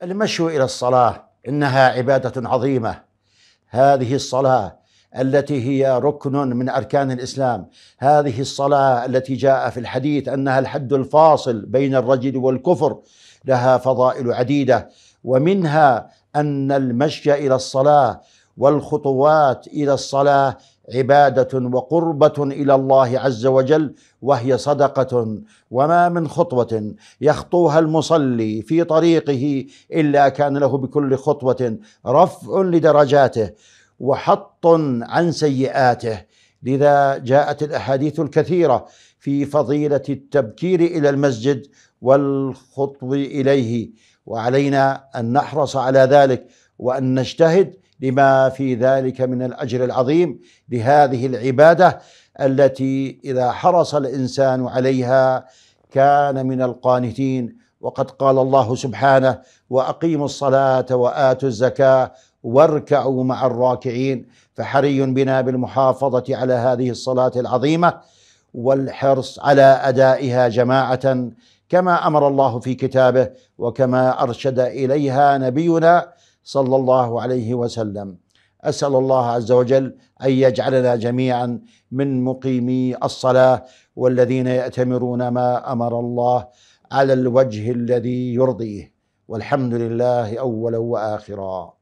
المشي إلى الصلاة إنها عبادة عظيمة. هذه الصلاة التي هي ركن من أركان الإسلام، هذه الصلاة التي جاء في الحديث أنها الحد الفاصل بين الرجل والكفر، لها فضائل عديدة، ومنها أن المشي إلى الصلاة والخطوات إلى الصلاة عبادة وقربة إلى الله عز وجل، وهي صدقة. وما من خطوة يخطوها المصلي في طريقه إلا كان له بكل خطوة رفع لدرجاته وحط عن سيئاته. لذا جاءت الأحاديث الكثيرة في فضيلة التبكير إلى المسجد والخطو إليه، وعلينا أن نحرص على ذلك وأن نجتهد لما في ذلك من الأجر العظيم لهذه العبادة التي إذا حرص الإنسان عليها كان من القانتين. وقد قال الله سبحانه: وأقيموا الصلاة وآتوا الزكاة واركعوا مع الراكعين. فحري بنا بالمحافظة على هذه الصلاة العظيمة والحرص على أدائها جماعة كما أمر الله في كتابه وكما أرشد إليها نبينا صلى الله عليه وسلم. أسأل الله عز وجل أن يجعلنا جميعا من مقيمي الصلاة والذين يأتمرون ما أمر الله على الوجه الذي يرضيه، والحمد لله أولا وآخرا.